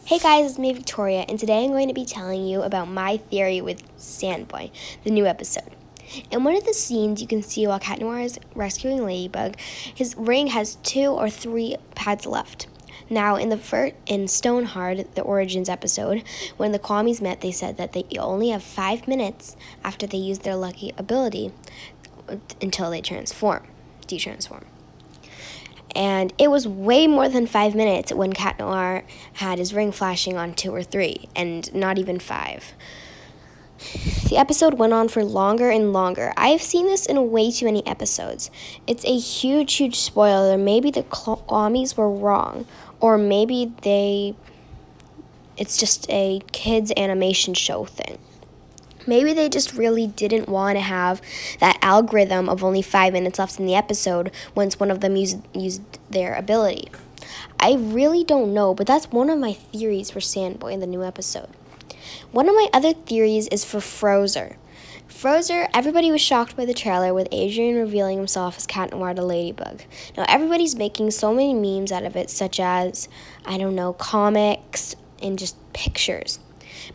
Hey guys, it's me Victoria, and today I'm going to be telling you about my theory with SANDBOY, the new episode. In one of the scenes, you can see while Cat Noir is rescuing Ladybug, his ring has 2 or 3 pads left. Now, in Stoneheart, the Origins episode, when the Kwamis met, they said that they only have 5 minutes after they use their lucky ability until they detransform. And it was way more than 5 minutes when Cat Noir had his ring flashing on 2 or 3, and not even 5. The episode went on for longer and longer. I've seen this in way too many episodes. It's a huge, huge spoiler. Maybe the Kwamis were wrong, or maybe it's just a kids' animation show thing. Maybe they just really didn't want to have that algorithm of only 5 minutes left in the episode once one of them used their ability. I really don't know, but that's one of my theories for SANDBOY in the new episode. One of my other theories is for Frozer. Frozer, everybody was shocked by the trailer with Adrian revealing himself as Cat Noir to Ladybug. Now everybody's making so many memes out of it, such as, comics and just pictures.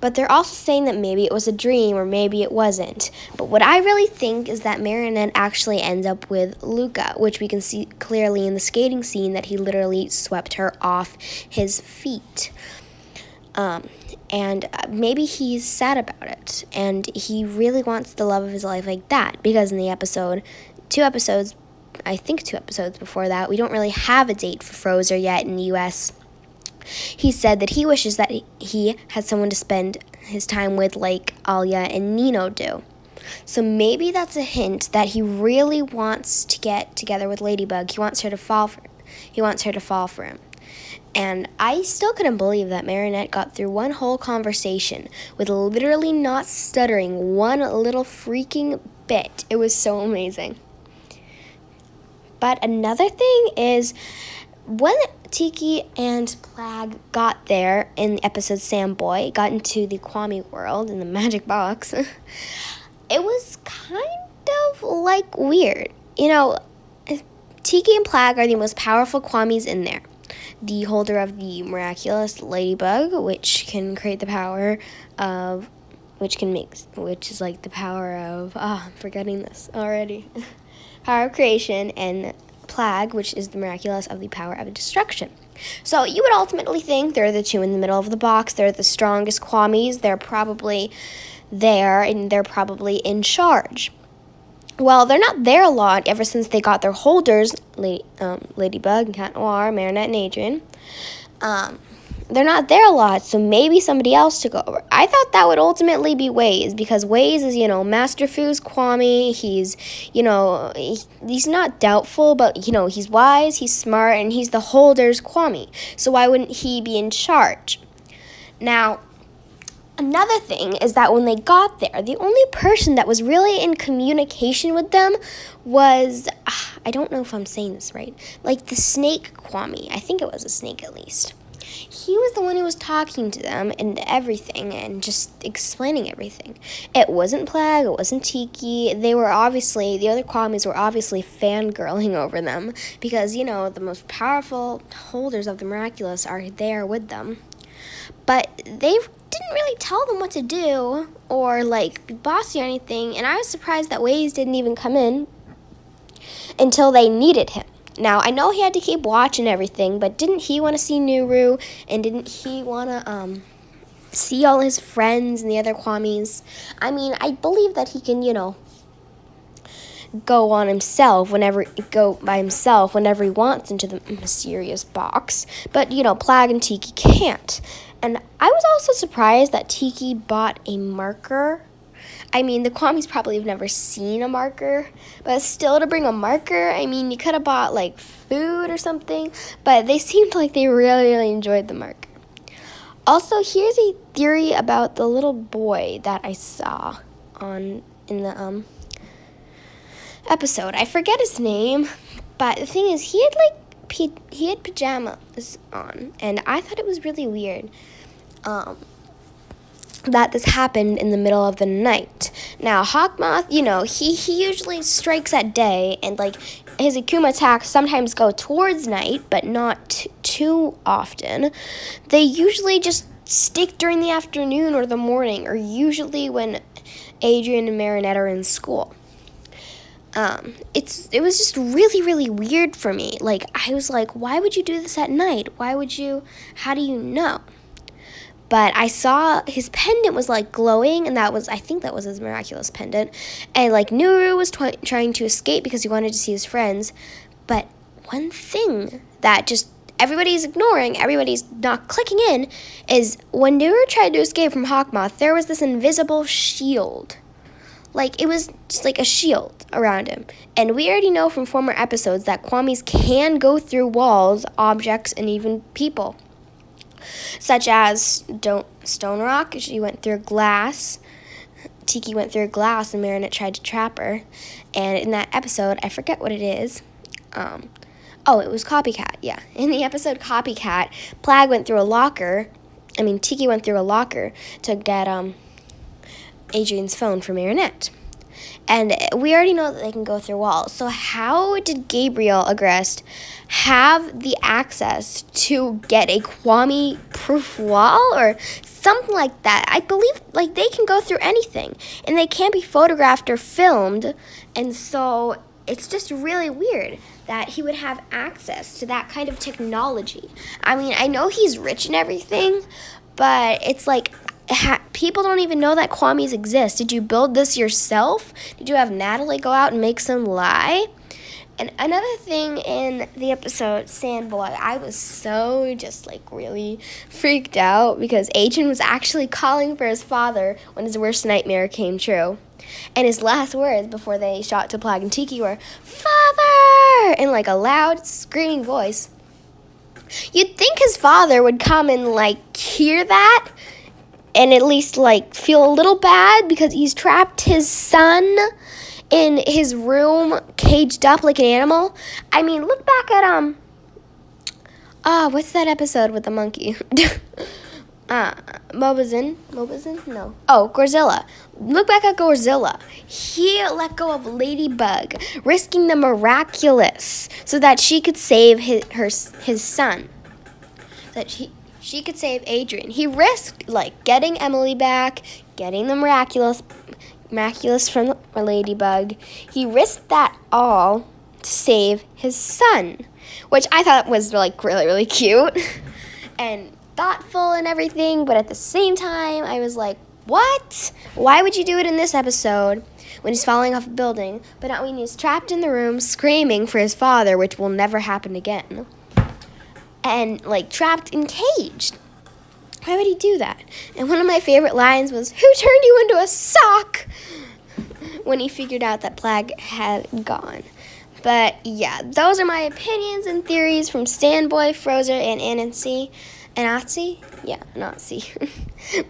But they're also saying that maybe it was a dream or maybe it wasn't. But what I really think is that Marinette actually ends up with Luca, which we can see clearly in the skating scene that he literally swept her off his feet. And maybe he's sad about it, and he really wants the love of his life like that, because in the episode, 2 episodes before that, we don't really have a date for Frozer yet in the U.S., he said that he wishes that he had someone to spend his time with like Alia and Nino do. So maybe that's a hint that he really wants to get together with Ladybug. He wants her to fall for him. And I still couldn't believe that Marinette got through one whole conversation with literally not stuttering one little freaking bit. It was so amazing. But another thing is, when Tiki and Plag got there in the episode SANDBOY, got into the Kwami world in the magic box, it was kind of like weird. Tiki and Plag are the most powerful Kwamis in there. The holder of the miraculous ladybug, which can create the power of, I'm forgetting this already. Power of creation, and Plag, which is the miraculous of the power of destruction. So you would ultimately think they're the 2 in the middle of the box. They're the strongest Kwamis. They're probably there, and they're probably in charge. Well, they're not there a lot ever since they got their holders, Ladybug, Cat Noir, Marinette, and Adrian. They're not there a lot, so maybe somebody else took over. I thought that would ultimately be Waze, because Waze is, Master Fu's Kwami. He's, he's not doubtful, but, he's wise, he's smart, and he's the holder's Kwami. So why wouldn't he be in charge? Now, another thing is that when they got there, the only person that was really in communication with them was, I don't know if I'm saying this right, like the snake Kwami. I think it was a snake at least. He was the one who was talking to them and everything and just explaining everything. It wasn't Plag, it wasn't Tiki. The other Kwamis were obviously fangirling over them because, the most powerful holders of the miraculous are there with them. But they didn't really tell them what to do or, be bossy or anything, and I was surprised that Waze didn't even come in until they needed him. Now, I know he had to keep watch and everything, but didn't he want to see Nuru, and didn't he want to see all his friends and the other Kwamis? I mean, I believe that he can, go by himself whenever he wants into the mysterious box, but, Plag and Tiki can't. And I was also surprised that Tiki bought a marker. I mean, the Kwamis probably have never seen a marker, but still, to bring a marker, you could have bought, food or something, but they seemed like they really, really enjoyed the marker. Also, here's a theory about the little boy that I saw in the episode. I forget his name, but the thing is, he had pajamas on, and I thought it was really weird that this happened in the middle of the night. Now, Hawkmoth, he usually strikes at day, and his Akuma attacks sometimes go towards night, but not too often. They usually just stick during the afternoon or the morning, or usually when Adrian and Marinette are in school. It was just really, really weird for me. Like, I was like, why would you do this at night? How do you know? But I saw his pendant was like glowing, and I think that was his miraculous pendant. And like Nuru was trying to escape because he wanted to see his friends. But one thing that just everybody's ignoring, everybody's not clicking in, is when Nuru tried to escape from Hawkmoth, there was this invisible shield. Like, it was just like a shield around him. And we already know from former episodes that Kwamis can go through walls, objects, and even people. Such as Stone Rock, she went through glass. Tiki went through glass and Marinette tried to trap her. And in that episode, I forget what it is. It was Copycat, yeah. In the episode Copycat, Tiki went through a locker to get Adrian's phone for Marinette. And we already know that they can go through walls. So how did Gabriel Agreste have the access to get a Kwami-proof wall or something like that? I believe like they can go through anything, and they can't be photographed or filmed. And so it's just really weird that he would have access to that kind of technology. I mean, I know he's rich and everything, but it's like people don't even know that Kwamis exist. Did you build this yourself? Did you have Natalie go out and make some lie? And another thing in the episode Sandboy, I was so just like really freaked out because Adrian was actually calling for his father when his worst nightmare came true. And his last words before they shot to Plag and Tiki were, "Father!" in like a loud screaming voice. You'd think his father would come and like hear that and at least like feel a little bad because he's trapped his son in his room caged up like an animal. I mean, look back at what's that episode with the monkey? Mobazin? No. Oh, Gorzilla. Look back at Gorzilla. He let go of Ladybug, risking the miraculous so that she could save his son. That she could save Adrian. He risked like getting Emily back, getting the miraculous from the Ladybug. He risked that all to save his son, which I thought was like really, really cute and thoughtful and everything. But at the same time, I was like, what? Why would you do it in this episode when he's falling off a building, but not when he's trapped in the room screaming for his father, which will never happen again? And like trapped and caged. Why would he do that? And one of my favorite lines was, "Who turned you into a sock?" when he figured out that Plag had gone. But yeah, those are my opinions and theories from Sandboy, Frozer, and Anansi. Yeah, Anansi.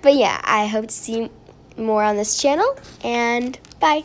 But yeah, I hope to see more on this channel, and bye.